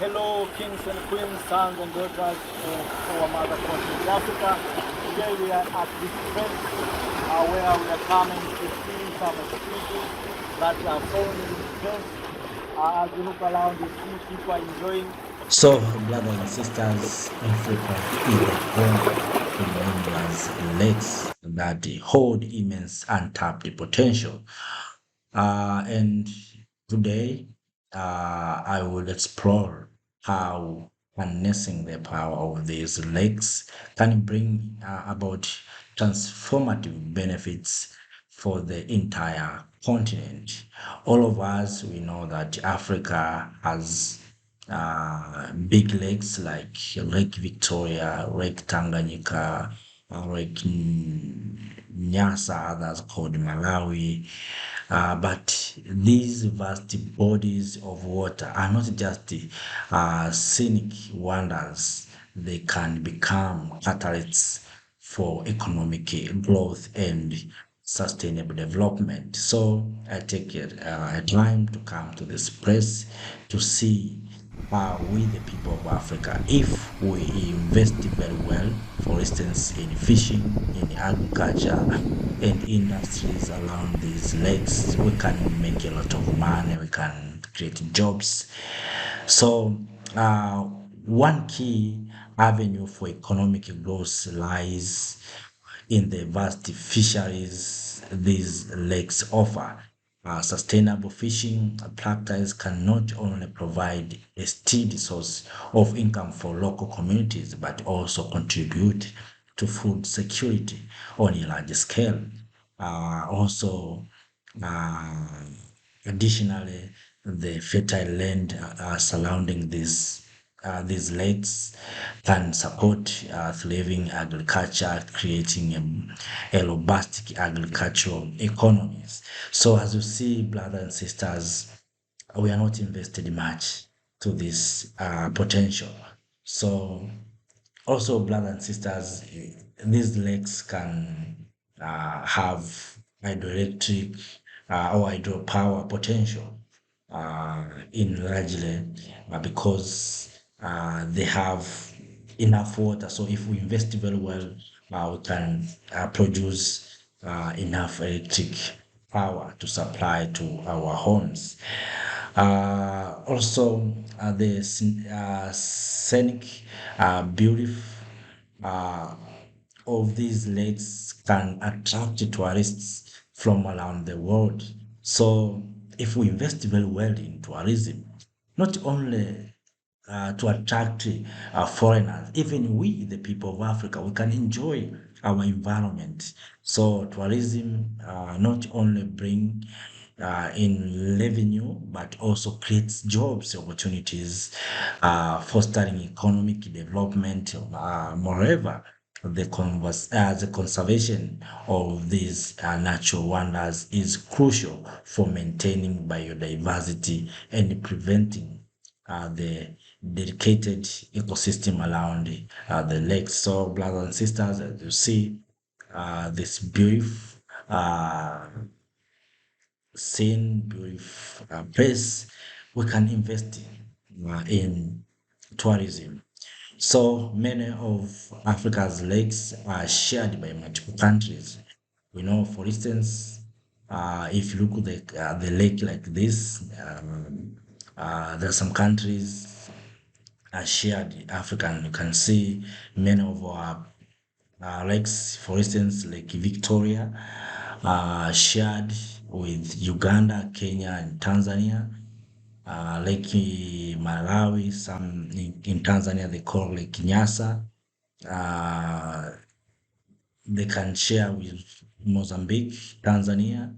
Hello, kings and queens, sons and daughters of our mother country, Africa. Today we are at this place where we are coming to see some activities that are found in this place. As we look around, we see people enjoying. So, brothers and sisters, Africa is the home to numerous lakes that hold immense untapped potential. And today, I will explore how harnessing the power of these lakes can bring about transformative benefits for the entire continent. All of us, we know that Africa has big lakes like Lake Victoria, Lake Tanganyika, Lake Nyasa, others called Malawi. But these vast bodies of water are not just scenic wonders, they can become catalysts for economic growth and sustainable development. So I take it a time to come to this place to see we the people of Africa, if we invest very well, for instance, in fishing, in agriculture, and industries around these lakes, we can make a lot of money, we can create jobs. So, one key avenue for economic growth lies in the vast fisheries these lakes offer. Sustainable fishing practices can not only provide a steady source of income for local communities, but also contribute to food security on a large scale. Also, uh, additionally, the fertile land surrounding these lakes can support thriving agriculture, creating a robust agricultural economies. So, as you see, brothers and sisters, we are not invested much to this potential. So, also, brothers and sisters, these lakes can have hydroelectric or hydropower potential in largely because they have enough water. So if we invest very well, we can produce enough electric power to supply to our homes. Also, the scenic beauty uh, of these lakes can attract tourists from around the world. So, if we invest very well in tourism, not only to attract foreigners, even we, the people of Africa, we can enjoy our environment. So, tourism not only bring in revenue, but also creates jobs opportunities, fostering economic development. Moreover, the conservation of these natural wonders is crucial for maintaining biodiversity and preventing the dedicated ecosystem around the lakes. So, brothers and sisters, as you see, this beautiful scene, beautiful place, we can invest in tourism. So many of Africa's lakes are shared by multiple countries. We know, for instance, if you look at the lake like this, there are some countries are shared in Africa, and you can see many of our lakes, for instance, Lake Victoria, shared with Uganda, Kenya, and Tanzania. Lake Malawi, some in Tanzania they call Lake Nyasa. Uh, they can share with Mozambique, Tanzania,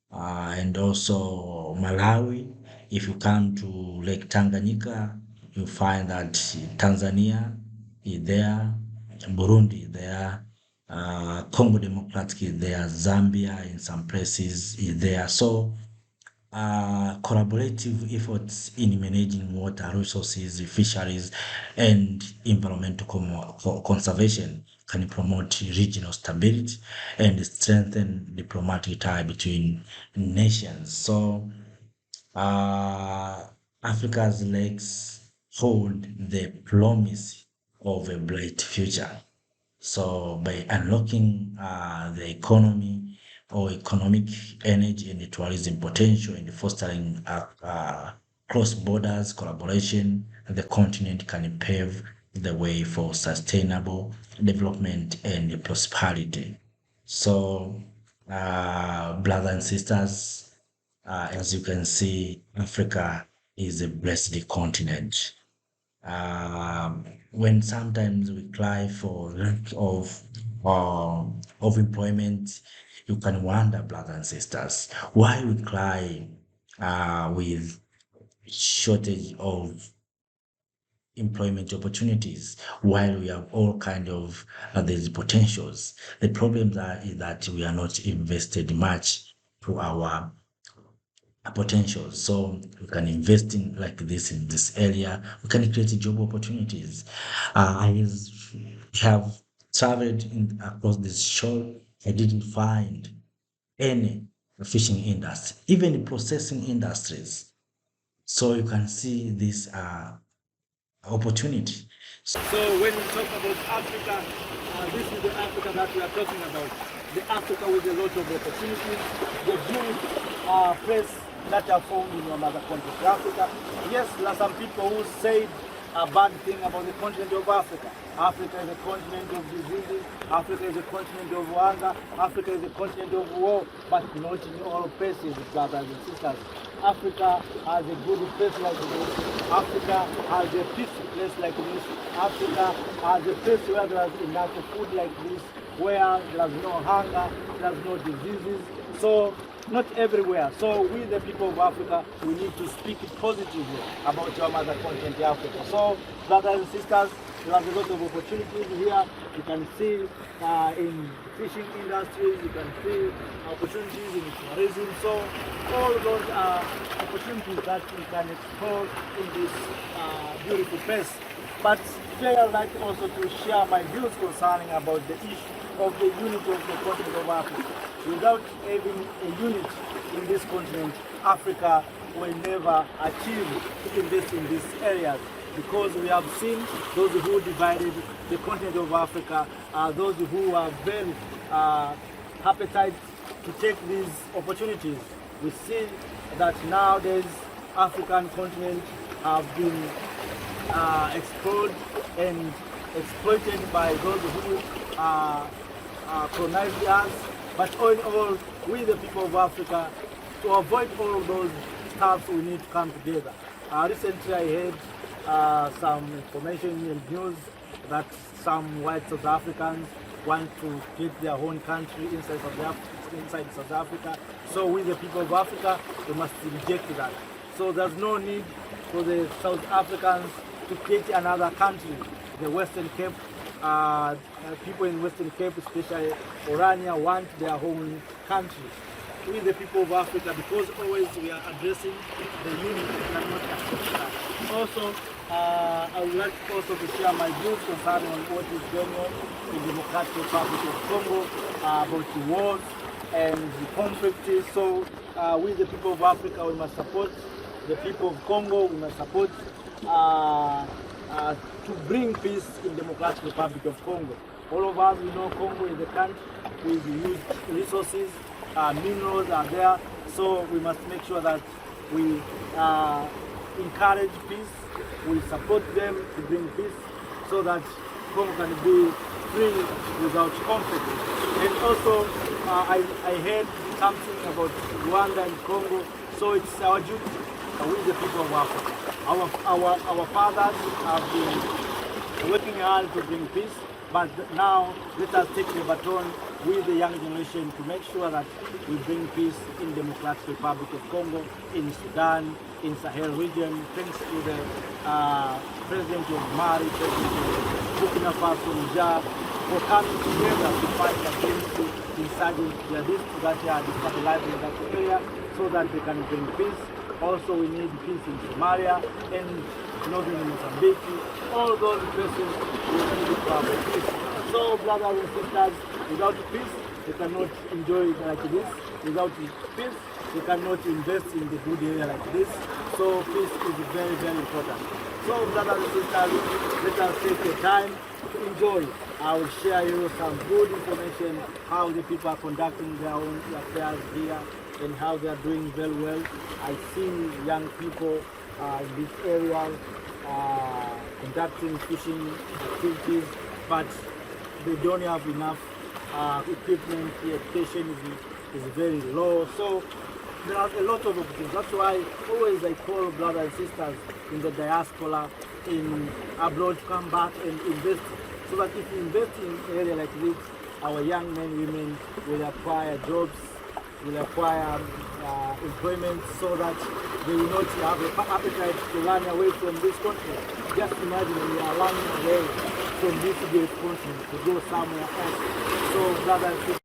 and also Malawi. If you come to Lake Tanganyika, you find that Tanzania is there, Burundi is there, Congo Democratic is there, Zambia in some places is there. So collaborative efforts in managing water resources, fisheries, and environmental conservation can promote regional stability and strengthen diplomatic tie between nations. So, Africa's lakes hold the promise of a bright future. So by unlocking the economy or economic energy and the tourism potential and fostering cross borders collaboration, the continent can pave the way for sustainable development and prosperity. So, brothers and sisters, as you can see, Africa is a blessed continent. When sometimes we cry for lack of employment, you can wonder, brothers and sisters, why we cry with shortage of employment opportunities while we have all kind of these potentials. The problem is that we are not invested much to our potential. So we can invest in like this in this area. We can create job opportunities. I have traveled across this shore. I didn't find any fishing industry, even processing industries. So you can see this opportunity. So when we talk about Africa, this is the Africa that we are talking about. The Africa with a lot of opportunities, the beautiful place that are found in your mother country, Africa. Yes, there are some people who say a bad thing about the continent of Africa. Africa is a continent of diseases, Africa is a continent of hunger, Africa is a continent of war, but not in all places, brothers and sisters. Africa has a good place like this. Africa has a peaceful place like this. Africa has a place where there is enough food like this, where there's no hunger, there's no diseases. So not everywhere. So we, the people of Africa, we need to speak positively about our mother continent, Africa. So brothers and sisters, there's a lot of opportunities here. You can see in fishing industries, you can see opportunities in tourism. So all those are opportunities that we can explore in this beautiful place. But today I'd like also to share my views concerning about the issue of the unity of the continent of Africa. Without having a unit in this continent, Africa will never achieve to invest in these areas, because we have seen those who divided the continent of Africa, those who are very appetite to take these opportunities. We see that nowadays African continent have been explored and exploited by those who colonized us. But all in all, we the people of Africa, to avoid all those stuff, we need to come together. Recently I heard some information and news that some white South Africans want to get their own country inside South Africa. So we the people of Africa, we must reject that. So there's no need for the South Africans to create another country. The Western Cape, people in Western Cape, especially Orania, want their own country. We the people of Africa, because always we are addressing the unity, we cannot accept that. Also, I would like also to share my views concerning what is going on in the Democratic Republic of Congo, about the wars and the conflicts. So we the people of Africa, we must support the people of Congo, we must support to bring peace in the Democratic Republic of Congo. All of us, we know Congo is a country with huge resources, minerals are there, so we must make sure that we encourage peace, we support them to bring peace, so that Congo can be free without conflict. And also, I heard something about Rwanda and Congo, so it's our duty, we the people of Africa. Our fathers have been working hard to bring peace, but now let us take the baton with the young generation to make sure that we bring peace in the Democratic Republic of Congo, in Sudan, in Sahel region, thanks to the President of Mali, President of Burkina Faso, Niger, for coming together to fight against the insurgent jihadists that are destabilizing that area, so that they can bring peace. Also, we need peace in Somalia and northern Mozambique. All those places we need to have peace. So, brothers and sisters, without peace, we cannot enjoy it like this. Without peace, we cannot invest in the good area like this. So, peace is very, very important. So, brothers and sisters, let us take the time to enjoy. I will share you some good information how the people are conducting their own affairs here and how they are doing very well. I see young people in this area conducting fishing activities, but they don't have enough equipment. The education is very low. So there are a lot of opportunities. That's why always I call brothers and sisters in the diaspora, in abroad, to come back and invest. So that if you invest in an area like this, our young men, women will acquire jobs, will acquire employment, so that they will not have an appetite to run away from this country. Just imagine we are running away from this great country to go somewhere else. So brothers and sisters,